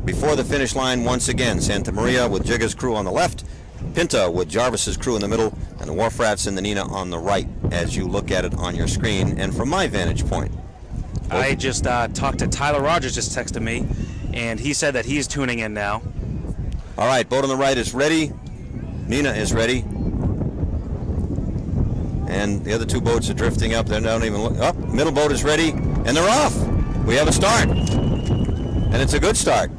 before the finish line once again. Santa Maria with Giga's crew on the left, Pinta with Jarvis's crew in the middle, and the Wharf Rats and the Nina on the right as you look at it on your screen. And from my vantage point, I just talked to Tyler Rogers, just texted me, and he said that he's tuning in now. All right, boat on the right is ready. Nina is ready. And the other two boats are drifting up. They don't even look up. Middle boat is ready, and they're off. We have a start, and it's a good start.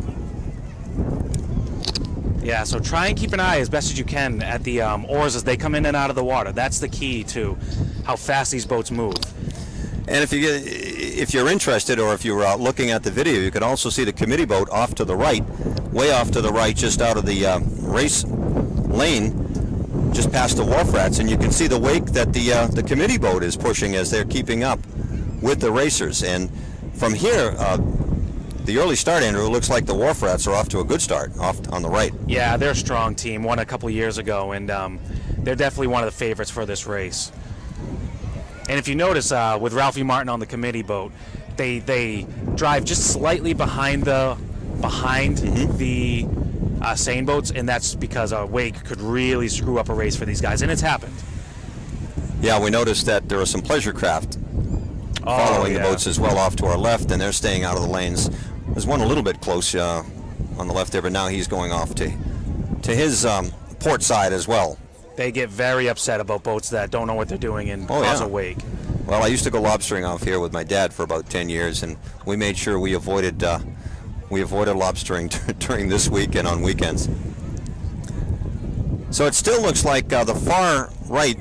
Yeah, so try and keep an eye as best as you can at the oars as they come in and out of the water. That's the key to how fast these boats move. And if you're interested, or if you were looking at the video, you could also see the committee boat off to the right, way off to the right, just out of the race lane, just past the Wharf Rats, and you can see the wake that the committee boat is pushing as they're keeping up with the racers. And from here, the early start, Andrew, looks like the Wharf Rats are off to a good start, off on the right. Yeah, they're a strong team. Won a couple years ago, and they're definitely one of the favorites for this race. And if you notice, with Ralphie Martin on the committee boat, they drive just slightly behind the Seine boats, and that's because a wake could really screw up a race for these guys, and it's happened. Yeah, we noticed that there are some pleasure craft following the boats as well off to our left, and they're staying out of the lanes. There's one a little bit close on the left there, but now he's going off to his port side as well. They get very upset about boats that don't know what they're doing and cause a wake. Well, I used to go lobstering off here with my dad for about 10 years, and we made sure we avoided lobstering during this week and on weekends. So it still looks like the far right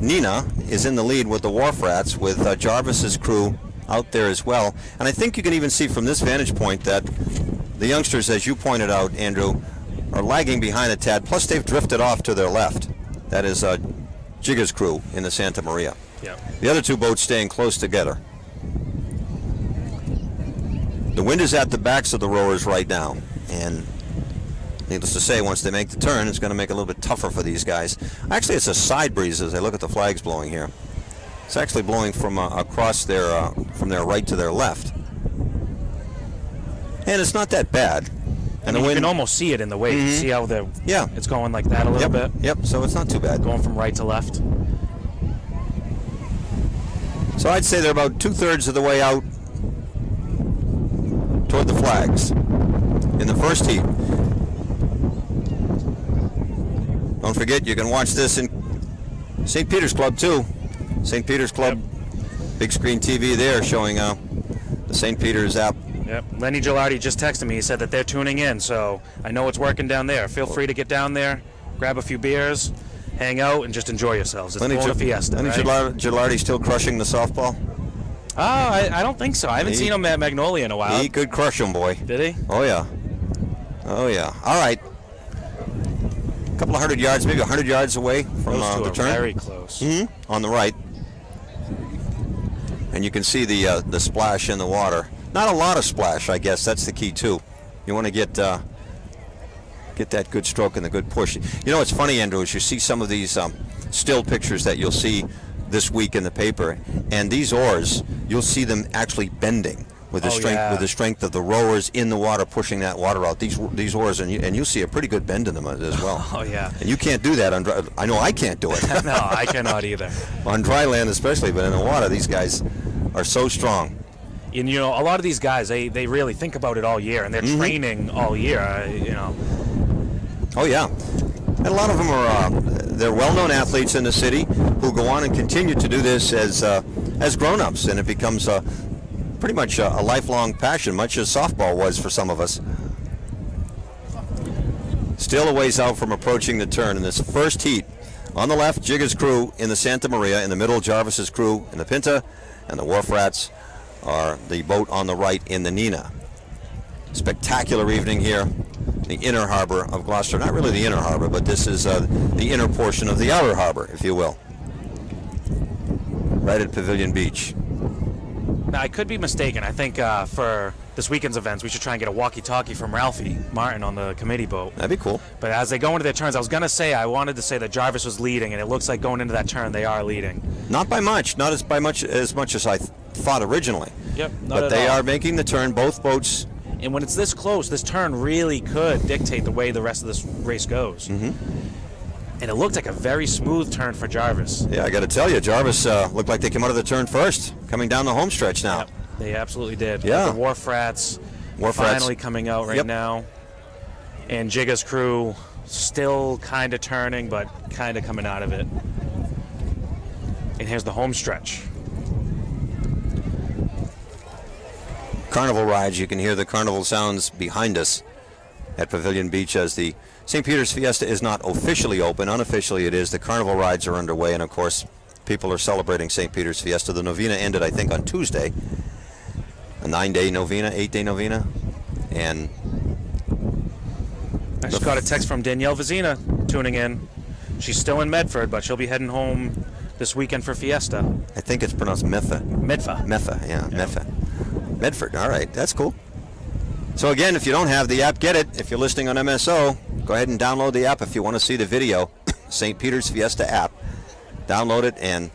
Nina is in the lead with the Wharf Rats, with Jarvis's crew out there as well. And I think you can even see from this vantage point that the youngsters, as you pointed out, Andrew, are lagging behind a tad. Plus, they've drifted off to their left. That is Giga's crew in the Santa Maria. Yeah. The other two boats staying close together. The wind is at the backs of the rowers right now, and needless to say, once they make the turn, it's going to make it a little bit tougher for these guys. Actually, it's a side breeze as I look at the flags blowing here. It's actually blowing from across their from their right to their left, and it's not that bad. And you can almost see it in the wake. You see how it's going like that a little bit? Yep, so it's not too bad. Going from right to left. So I'd say they're about 2/3 of the way out toward the flags in the first heat. Don't forget, you can watch this in St. Peter's Club too. St. Peter's Club, big screen TV there showing the St. Peter's app. Yep. Lenny Gilardi just texted me. He said that they're tuning in, so I know it's working down there. Feel free to get down there, grab a few beers, hang out, and just enjoy yourselves. It's Florida Fiesta. Lenny Gilardi still crushing the softball? Oh, I don't think so. I haven't seen him at Magnolia in a while. He could crush him, boy. Did he? Oh, yeah. Oh, yeah. All right. A couple of 100 yards, maybe 100 yards away from the turn. Very close. On the right. And you can see the splash in the water. Not a lot of splash, I guess. That's the key, too. You want to get that good stroke and the good push. You know, it's funny, Andrew, is you see some of these still pictures that you'll see this week in the paper, and these oars, you'll see them actually bending with the strength of the rowers in the water pushing that water out. These oars, and you see a pretty good bend in them as well. Oh yeah. And you can't do that on dry. I know I can't do it. No, I cannot either. On dry land especially, but in the water, these guys are so strong. And you know, a lot of these guys, they really think about it all year, and they're training all year. You know. Oh yeah. And a lot of them are they're well-known athletes in the city who go on and continue to do this as grown-ups, and it becomes pretty much a lifelong passion, much as softball was for some of us. Still a ways out from approaching the turn in this first heat. On the left, Giga's crew in the Santa Maria. In the middle, Jarvis's crew in the Pinta, and the Wharf Rats are the boat on the right in the Nina. Spectacular evening here. The inner harbor of Gloucester. Not really the inner harbor, but this is the inner portion of the outer harbor, if you will. Right at Pavilion Beach. Now, I could be mistaken. I think for this weekend's events, we should try and get a walkie-talkie from Ralphie Martin on the committee boat. That'd be cool. But as they go into their turns, I wanted to say that Jarvis was leading, and it looks like going into that turn, they are leading. Not by much. Not as much as I thought originally. Yep. But they are making the turn. Both boats And when it's this close, this turn really could dictate the way the rest of this race goes. And it looked like a very smooth turn for Jarvis. Yeah, I got to tell you, Jarvis looked like they came out of the turn first, coming down the home stretch now. Yep, they absolutely did. Yeah. The Wharf finally coming out right now. And Giga's crew still kind of turning, but kind of coming out of it. And here's the home stretch. Carnival rides, you can hear the carnival sounds behind us at Pavilion Beach as the St. Peter's Fiesta is not officially open. Unofficially it is. The carnival rides are underway, and of course people are celebrating St. Peter's Fiesta. The novena ended, I think, on Tuesday. A 9-day novena, 8-day novena. And I just got a text from Danielle Vizina tuning in. She's still in Medford, but she'll be heading home this weekend for Fiesta. I think it's pronounced Metha. Medfa. Yeah. Metha. Medford, all right, that's cool. So again, if you don't have the app, get it. If you're listening on MSO, go ahead and download the app if you want to see the video. St. Peter's Fiesta app. Download it, and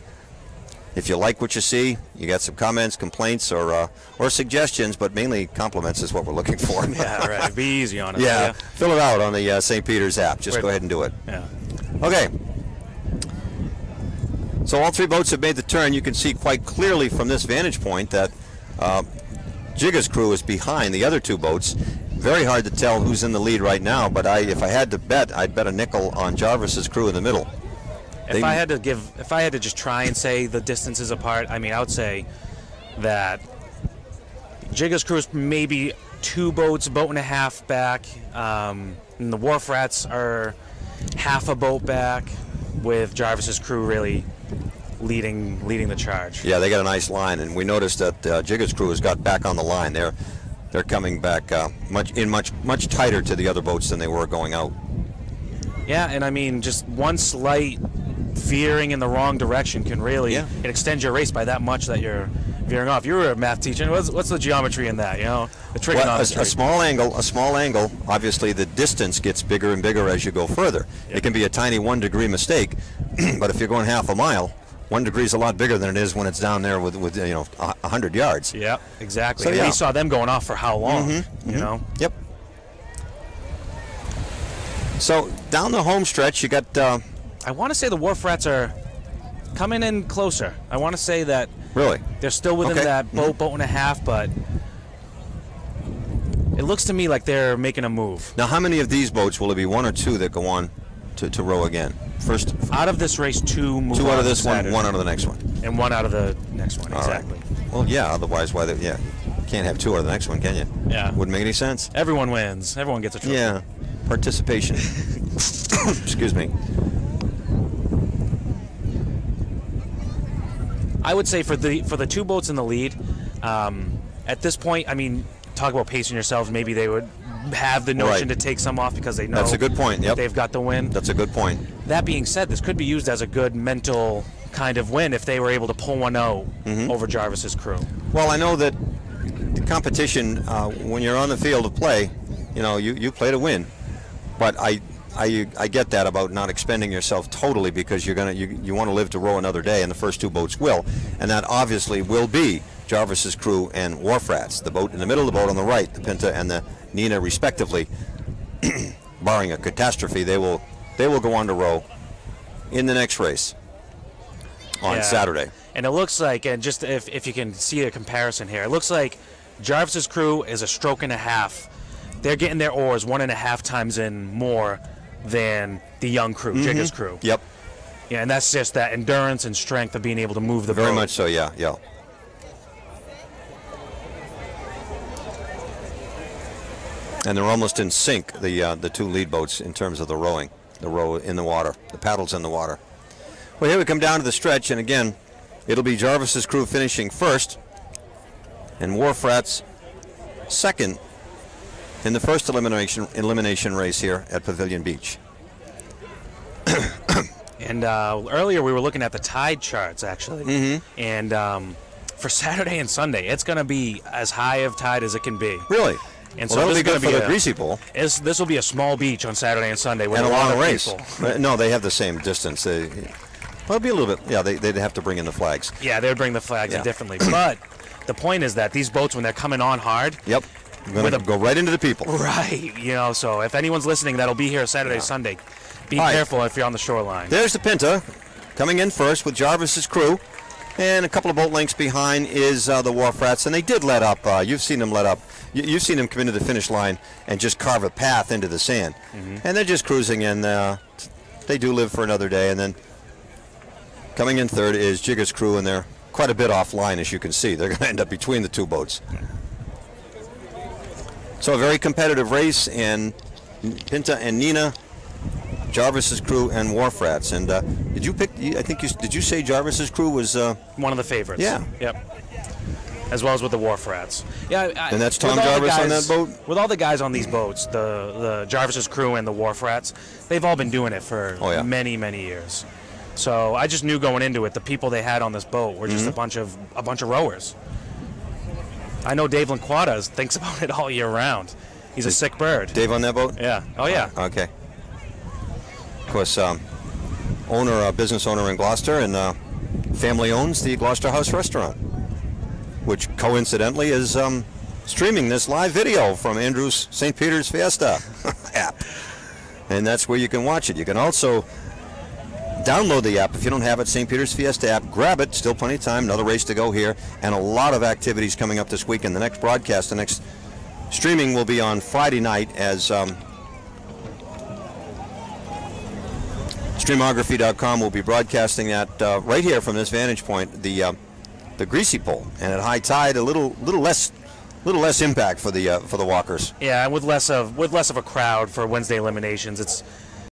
if you like what you see, you got some comments, complaints, or suggestions, but mainly compliments is what we're looking for. Yeah, right. Be easy on it. Yeah, fill it out on the St. Peter's app. Just go ahead and do it. Yeah. Okay. So all three boats have made the turn. You can see quite clearly from this vantage point that Giga's crew is behind the other two boats. Very hard to tell who's in the lead right now, but if I had to bet, I'd bet a nickel on Jarvis's crew in the middle. If I had to just try and say the distances apart, I mean, I would say that Giga's crew is maybe two boats, a boat and a half back, and the Wharf Rats are half a boat back, with Jarvis's crew really leading the charge. Yeah, they got a nice line, and we noticed that Giga's crew has got back on the line. They're coming back much tighter to the other boats than they were going out. Yeah, and I mean, just one slight veering in the wrong direction can really it extend your race by that much that you're veering off. You were a math teacher. What's the geometry in that? You know, the trigonometry. Well, a small angle. Obviously, the distance gets bigger and bigger as you go further. It can be a tiny 1 degree mistake, but if you're going half a mile, 1 degree is a lot bigger than it is when it's down there with 100 yards. Yeah, exactly. So, and we saw them going off for how long? You know. Yep. So down the home stretch, you got. I want to say the Wharf Rats are coming in closer. I want to say that Really? they're still within that boat and a half, but it looks to me like they're making a move. Now, how many of these boats will it be? One or two that go on to row again? First, out of this race, two move. Two out of this Saturday. one out of the next one, and one out of the next one. Exactly. Right. Well, yeah. Otherwise, why? Can't have two out of the next one, can you? Yeah. Wouldn't make any sense. Everyone wins. Everyone gets a trophy. Yeah. Participation. Excuse me. I would say for the two boats in the lead, at this point, I mean, talk about pacing yourselves. Maybe they would have the notion to take some off because they know that's a good point. Yep. They've got the win. That's a good point. That being said, this could be used as a good mental kind of win if they were able to pull one out over Jarvis's crew. Well, I know that the competition, when you're on the field of play, you play to win. But I get that about not expending yourself totally because you want to live to row another day, and the first two boats will, and that obviously will be Jarvis's crew and Wharf Rats. The boat in the middle, the boat on the right, the Pinta and the Nina, respectively. Barring a catastrophe, they will go on to row in the next race on Saturday. And it looks like, and just if you can see a comparison here, it looks like Jarvis's crew is a stroke and a half. They're getting their oars 1.5 times in more than the young crew, Giga's crew. Yep. Yeah, and that's just that endurance and strength of being able to move the boat. Very much so, yeah. And they're almost in sync, the two lead boats, in terms of the rowing. The row in the water, the paddles in the water. Well, here we come down to the stretch, and again, it'll be Jarvis's crew finishing first, and Wharf Rats second in the first elimination race here at Pavilion Beach. And earlier we were looking at the tide charts, actually. And for Saturday and Sunday, it's going to be as high of tide as it can be. Really? And well, so that'll this be good is for the Greasy Bowl. This will be a small beach on Saturday and Sunday with and a long race. People. No, they have the same distance. Well, it'll be a little bit. Yeah, they'd have to bring in the flags. Yeah, they would bring the flags in differently. But the point is that these boats, when they're coming on hard, We're going to go right into the people. Right. You know, so if anyone's listening that'll be here Saturday, Sunday, be careful if you're on the shoreline. There's the Pinta coming in first with Jarvis's crew. And a couple of boat lengths behind is the Wharf Rats. And they did let up. You've seen them let up. You've seen them come into the finish line and just carve a path into the sand. And they're just cruising in. They do live for another day. And then coming in third is Giga's crew, and they're quite a bit offline, as you can see. They're going to end up between the two boats. So a very competitive race, and Pinta and Nina, Jarvis's crew, and Wharf Rats. And did you pick? Did you say Jarvis's crew was one of the favorites? Yeah. Yep. As well as with the Wharf Rats. Yeah. And that's Tom Jarvis on that boat. With all the guys on these boats, the Jarvis's crew and the Wharf Rats, they've all been doing it for many, many years. So I just knew going into it, the people they had on this boat were just a bunch of rowers. I know Dave Lanquata thinks about it all year round. He's a sick bird. Dave on that boat? Yeah. Oh, yeah. Okay. Of course, business owner in Gloucester, and family owns the Gloucester House Restaurant, which coincidentally is streaming this live video from Andrew's St. Peter's Fiesta app. And that's where you can watch it. You can also download the app if you don't have it, St. Peter's Fiesta app. Grab it. Still plenty of time. Another race to go here. And a lot of activities coming up this weekend. The next broadcast, the next streaming will be on Friday night as Streamography.com will be broadcasting that right here from this vantage point, the greasy pole. And at high tide, a little less impact for the walkers. Yeah, and with less of a crowd for Wednesday eliminations, it's